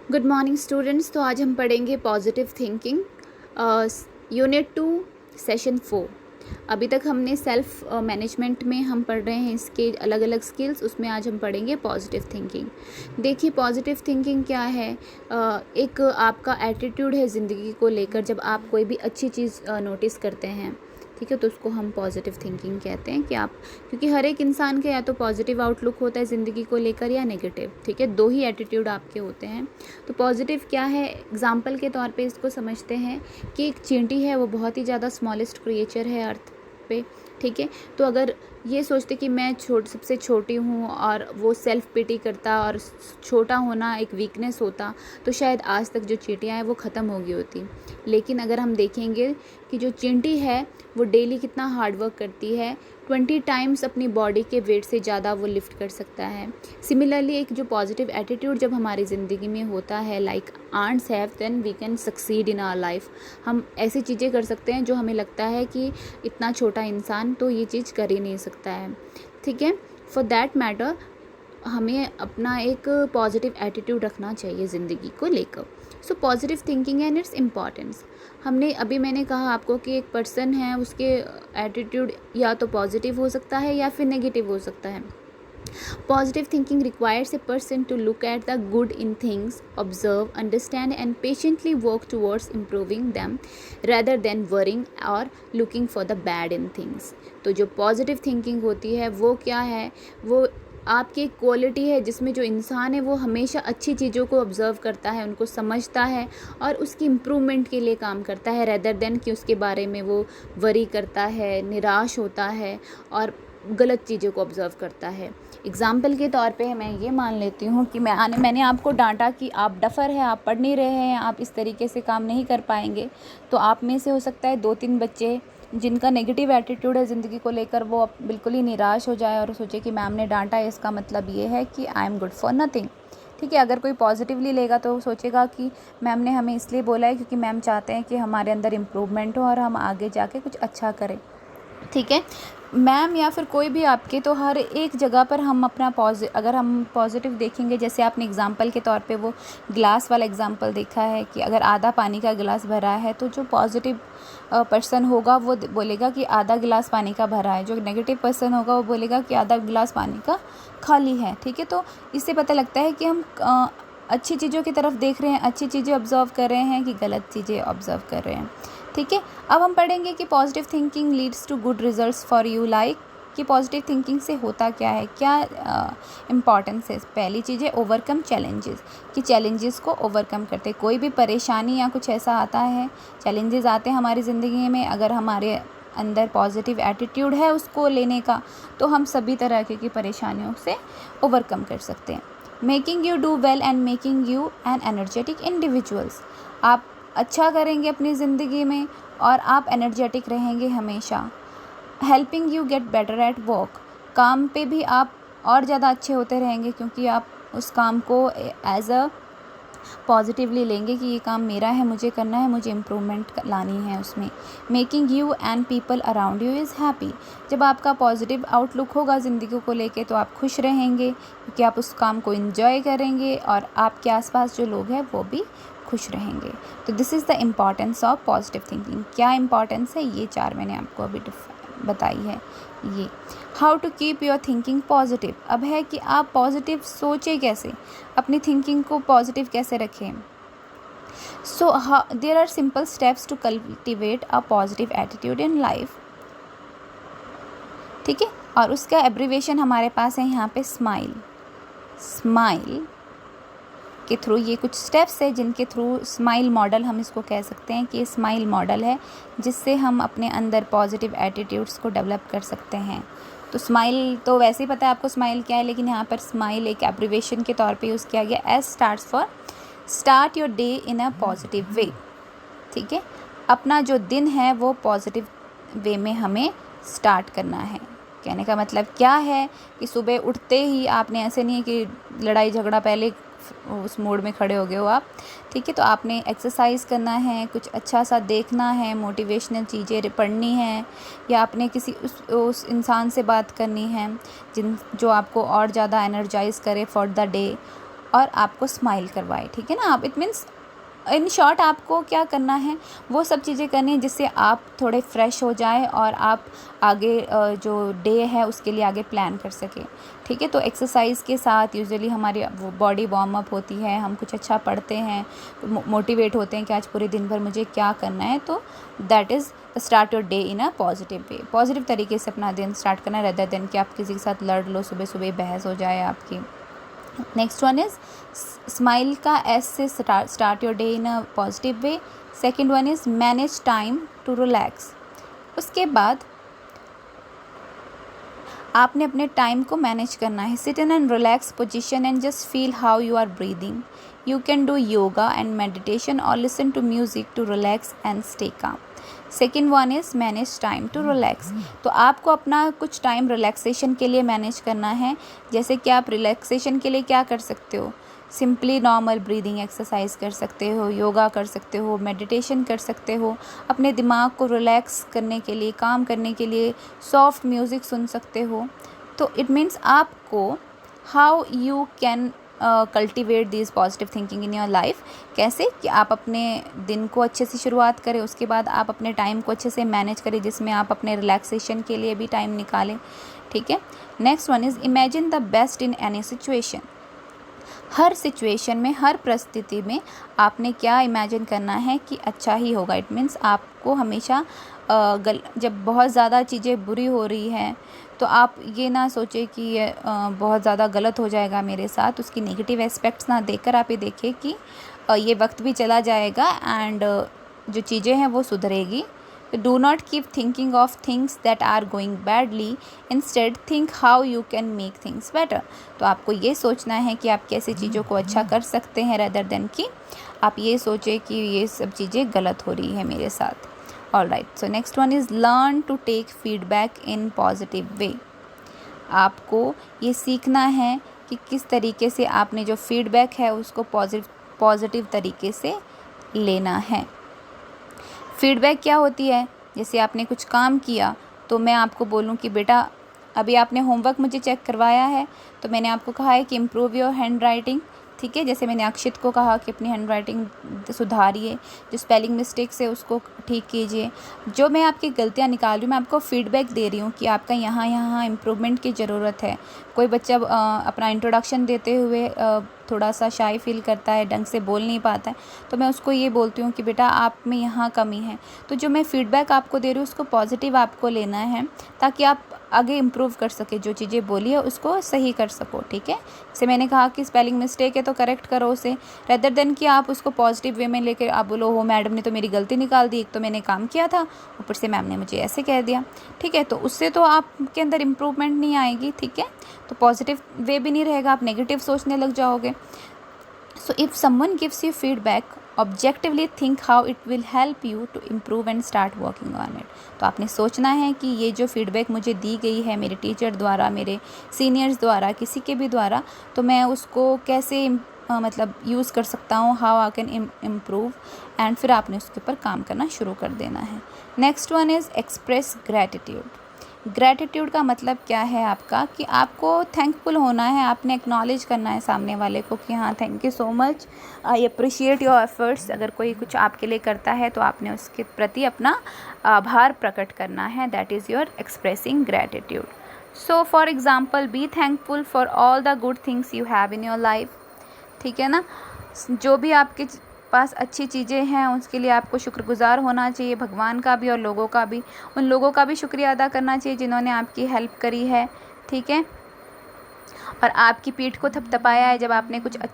Good morning students. तो आज हम पढ़ेंगे पॉजिटिव थिंकिंग, यूनिट 2 सेशन 4। अभी तक हमने सेल्फ मैनेजमेंट में हम पढ़ रहे हैं इसके अलग अलग स्किल्स, उसमें आज हम पढ़ेंगे पॉजिटिव थिंकिंग। देखिए पॉजिटिव थिंकिंग क्या है। एक आपका एटीट्यूड है ज़िंदगी को लेकर। जब आप कोई भी अच्छी चीज़ नोटिस करते हैं, ठीक है, तो उसको हम पॉजिटिव थिंकिंग कहते हैं कि आप, क्योंकि हर एक इंसान का या तो पॉजिटिव आउटलुक होता है ज़िंदगी को लेकर या नेगेटिव, ठीक है, दो ही एटीट्यूड आपके होते हैं। तो पॉजिटिव क्या है, एग्जाम्पल के तौर पे इसको समझते हैं कि एक चींटी है, वो बहुत ही ज़्यादा स्मॉलेस्ट क्रिएचर है अर्थ पे, ठीक है। तो अगर ये सोचते कि मैं सबसे छोटी हूँ और वो सेल्फ पिटी करता और छोटा होना एक वीकनेस होता, तो शायद आज तक जो चींटियाँ हैं वो ख़त्म हो गई होती। लेकिन अगर हम देखेंगे कि जो चींटी है वो डेली कितना हार्ड वर्क करती है, 20 टाइम्स अपनी बॉडी के वेट से ज़्यादा वो लिफ्ट कर सकता है। सिमिलरली एक जो पॉजिटिव एटीट्यूड जब हमारी ज़िंदगी में होता है, like ants have, then we can succeed in our life. हम ऐसी चीज़ें कर सकते हैं जो हमें लगता है कि इतना छोटा इंसान तो ये चीज़ कर ही नहीं सकता है, ठीक है। फॉर दैट मैटर हमें अपना एक पॉजिटिव एटीट्यूड रखना चाहिए ज़िंदगी को लेकर। So positive thinking and it's importance. मैंने कहा आपको कि एक पर्सन है, उसके एटीट्यूड या तो पॉजिटिव हो सकता है या फिर नेगेटिव हो सकता है। Positive thinking requires a person to look at the good in things, observe, understand, and patiently work towards improving them rather than worrying or looking for the bad in things. तो जो positive thinking होती है वो क्या है, वो आपकी एक क्वालिटी है जिसमें जो इंसान है वो हमेशा अच्छी चीज़ों को ऑब्ज़र्व करता है, उनको समझता है और उसकी इम्प्रूवमेंट के लिए काम करता है, रेदर देन कि उसके बारे में वो वरी करता है, निराश होता है और गलत चीज़ों को ऑब्ज़र्व करता है। एग्ज़ाम्पल के तौर पे मैं ये मान लेती हूँ कि मैंने आपको डांटा कि आप डफ़र हैं, आप पढ़ नहीं रहे हैं, आप इस तरीके से काम नहीं कर पाएंगे। तो आप में से हो सकता है 2-3 बच्चे जिनका नेगेटिव एटीट्यूड है ज़िंदगी को लेकर, वो बिल्कुल ही निराश हो जाए और सोचे कि मैम ने डांटा है, इसका मतलब ये है कि I am good for nothing, ठीक है। अगर कोई पॉजिटिवली लेगा तो वो सोचेगा कि मैम ने हमें इसलिए बोला है क्योंकि मैम चाहते हैं कि हमारे अंदर इम्प्रूवमेंट हो और हम आगे जाके कुछ अच्छा करें, ठीक है। मैम या फिर कोई भी आपके, तो हर एक जगह पर हम अपना अगर हम पॉजिटिव देखेंगे, जैसे आपने एग्जांपल के तौर पे वो ग्लास वाला एग्जांपल देखा है कि अगर आधा पानी का गिलास भरा है तो जो पॉजिटिव पर्सन होगा वो बोलेगा कि आधा गिलास पानी का भरा है, जो नेगेटिव पर्सन होगा वो बोलेगा कि आधा गिलास पानी का खाली है, ठीक है। तो इससे पता लगता है कि हम अच्छी चीज़ों की तरफ देख रहे हैं, अच्छी चीज़ें ऑब्जर्व कर रहे हैं कि गलत चीज़ें ऑब्जर्व कर रहे हैं, ठीक है। अब हम पढ़ेंगे कि positive thinking leads to good results for you, like कि पॉजिटिव थिंकिंग से होता क्या है, क्या इम्पॉर्टेंस है। पहली चीज़ है ओवरकम चैलेंजेस, कि चैलेंजेस को ओवरकम करते, कोई भी परेशानी या कुछ ऐसा आता है, चैलेंजेस आते हैं हमारी ज़िंदगी में, अगर हमारे अंदर पॉजिटिव एटीट्यूड है उसको लेने का, तो हम सभी तरह की परेशानियों से ओवरकम कर सकते हैं। Making you do well and making you N energetic individuals, आप अच्छा करेंगे अपनी ज़िंदगी में और आप एनर्जेटिक रहेंगे हमेशा। Helping you get better at work, काम पे भी आप और ज़्यादा अच्छे होते रहेंगे क्योंकि आप उस काम को एज अ पॉजिटिवली लेंगे कि ये काम मेरा है, मुझे करना है, मुझे इम्प्रूवमेंट लानी है उसमें। Making you and people around you is happy, जब आपका पॉजिटिव आउटलुक होगा ज़िंदगी को लेके तो आप खुश रहेंगे क्योंकि आप उस काम को इन्जॉय करेंगे और आपके आसपास जो लोग हैं वो भी खुश रहेंगे। तो this is the importance of positive thinking. क्या इम्पॉर्टेंस है, ये 4 मैंने आपको अभी बताई है। ये how to keep your thinking positive, अब है कि आप पॉजिटिव सोचें कैसे, अपनी थिंकिंग को पॉजिटिव कैसे रखें। So there are simple steps to cultivate a positive attitude in life, ठीक है। और उसका एब्रीवेशन हमारे पास है यहाँ पे स्माइल। स्माइल के थ्रू ये कुछ स्टेप्स है जिनके थ्रू स्माइल मॉडल, हम इसको कह सकते हैं कि स्माइल मॉडल है जिससे हम अपने अंदर पॉजिटिव एटीट्यूड्स को डेवलप कर सकते हैं। तो स्माइल तो वैसे ही पता है आपको स्माइल क्या है, लेकिन यहाँ पर स्माइल एक एब्रीवेशन के तौर पे यूज़ किया गया। S starts for start your day in a positive वे, ठीक है। अपना जो दिन है वो पॉजिटिव वे में हमें स्टार्ट करना है। कहने का मतलब क्या है कि सुबह उठते ही आपने, ऐसे नहीं है कि लड़ाई झगड़ा पहले उस मोड में खड़े हो गए हो आप, ठीक है। तो आपने एक्सरसाइज करना है, कुछ अच्छा सा देखना है, मोटिवेशनल चीज़ें पढ़नी है, या आपने किसी उस इंसान से बात करनी है जो आपको और ज़्यादा एनर्जाइज करे फॉर द डे। और आपको स्माइल करवाए, ठीक है ना। आप इट मीन्स इन शॉर्ट आपको क्या करना है, वो सब चीज़ें करनी है जिससे आप थोड़े फ्रेश हो जाए और आप आगे जो डे है उसके लिए आगे प्लान कर सकें, ठीक है। तो एक्सरसाइज के साथ यूजुअली हमारी बॉडी वार्म अप होती है, हम कुछ अच्छा पढ़ते हैं, मोटिवेट होते हैं कि आज पूरे दिन भर मुझे क्या करना है। तो that is start your day in a positive way, positive तरीके से अपना दिन स्टार्ट करना रेदर देन कि आप किसी के साथ लड़ लो, सुबह सुबह बहस हो जाए आपकी। नेक्स्ट वन इज़ स्माइल का एस से start your day in a positive way. Second one is manage time to relax. उसके बाद आपने अपने टाइम को मैनेज करना है। Sit in and relax position and just feel how you are breathing. You can do yoga and meditation और listen to music to relax and stay calm. Second one is manage time to relax. तो आपको अपना कुछ time relaxation के लिए manage करना है। जैसे कि आप रिलैक्सेशन के लिए क्या कर सकते हो, सिंपली नॉर्मल ब्रीदिंग एक्सरसाइज कर सकते हो, योगा कर सकते हो, मेडिटेशन कर सकते हो। अपने दिमाग को रिलैक्स करने के लिए, काम करने के लिए सॉफ्ट म्यूज़िक सुन सकते हो। तो इट मीन्स आपको how you can cultivate this positive thinking in your life. कैसे कि आप अपने दिन को अच्छे से शुरुआत करें, उसके बाद आप अपने टाइम को अच्छे से मैनेज करें जिसमें आप अपने रिलैक्सेशन के लिए भी टाइम निकालें, ठीक है। Next one is imagine the best in any situation. Her situation में, हर परिस्थिति में आपने क्या इमेजिन करना है कि अच्छा ही होगा। इट मीन्स आपको हमेशा जब बहुत ज़्यादा चीज़ें बुरी हो रही हैं तो आप ये ना सोचें कि ये बहुत ज़्यादा गलत हो जाएगा मेरे साथ, उसकी नेगेटिव एस्पेक्ट्स ना देखकर आप ये देखें कि ये वक्त भी चला जाएगा एंड जो चीज़ें हैं वो सुधरेगी। Do not keep thinking of things that are going badly. Instead, think how you can make things better. तो आपको ये सोचना है कि आप कैसे चीज़ों को अच्छा कर सकते हैं rather than कि आप ये सोचें कि ये सब चीज़ें गलत हो रही है मेरे साथ। Alright, so next one is learn to take feedback in positive way. आपको ये सीखना है कि किस तरीके से आपने जो फीडबैक है उसको पॉजिटिव तरीके से लेना है। फीडबैक क्या होती है, जैसे आपने कुछ काम किया तो मैं आपको बोलूं कि बेटा अभी आपने होमवर्क मुझे चेक करवाया है तो मैंने आपको कहा है कि इम्प्रूव योर हैंड राइटिंग, ठीक है। जैसे मैंने अक्षित को कहा कि अपनी हैंड राइटिंग सुधारिए, जो स्पेलिंग मिस्टेक्स है उसको ठीक कीजिए। जो मैं आपकी गलतियाँ निकाल रही हूँ, मैं आपको फीडबैक दे रही हूँ कि आपका यहाँ इम्प्रूवमेंट की ज़रूरत है। कोई बच्चा अपना इंट्रोडक्शन देते हुए थोड़ा सा शाई फील करता है, ढंग से बोल नहीं पाता है, तो मैं उसको ये बोलती हूँ कि बेटा आप में यहाँ कमी है। तो जो मैं फ़ीडबैक आपको दे रही हूँ उसको पॉजिटिव आपको लेना है ताकि आप आगे इम्प्रूव कर सके, जो चीज़ें बोली है उसको सही कर सको, ठीक है। जैसे मैंने कहा कि स्पेलिंग मिस्टेक है तो करेक्ट करो उसे, रेदर देन कि आप उसको पॉजिटिव वे में लेकर आप बोलो हो मैडम ने तो मेरी गलती निकाल दी, एक तो मैंने काम किया था ऊपर से मैम ने मुझे ऐसे कह दिया, ठीक है। तो उससे तो आपके अंदर इम्प्रूवमेंट नहीं आएगी, ठीक है। तो पॉजिटिव वे भी नहीं रहेगा, आप नेगेटिव सोचने लग जाओगे। So if someone gives you feedback, objectively think how it will help you to improve and start working on it. तो आपने सोचना है कि ये जो फीडबैक मुझे दी गई है मेरे टीचर द्वारा, मेरे सीनियर्स द्वारा, किसी के भी द्वारा, तो मैं उसको कैसे मतलब यूज़ कर सकता हूँ, how I can improve, and फिर आपने उसके ऊपर काम करना शुरू कर देना है। Next one is express gratitude. Gratitude का मतलब क्या है आपका कि आपको थैंकफुल होना है, आपने एक्नॉलेज करना है सामने वाले को कि हाँ thank you so much, I appreciate your efforts. अगर कोई कुछ आपके लिए करता है तो आपने उसके प्रति अपना आभार प्रकट करना है, that is your expressing gratitude. So for example, be thankful for all the good things you have in your life, ठीक है ना। जो भी आपके पास अच्छी चीज़ें हैं उसके लिए आपको शुक्रगुज़ार होना चाहिए, भगवान का भी और लोगों का भी। उन लोगों का भी शुक्रिया अदा करना चाहिए जिन्होंने आपकी हेल्प करी है, ठीक है, और आपकी पीठ को थपथपाया है जब आपने कुछ अच्छा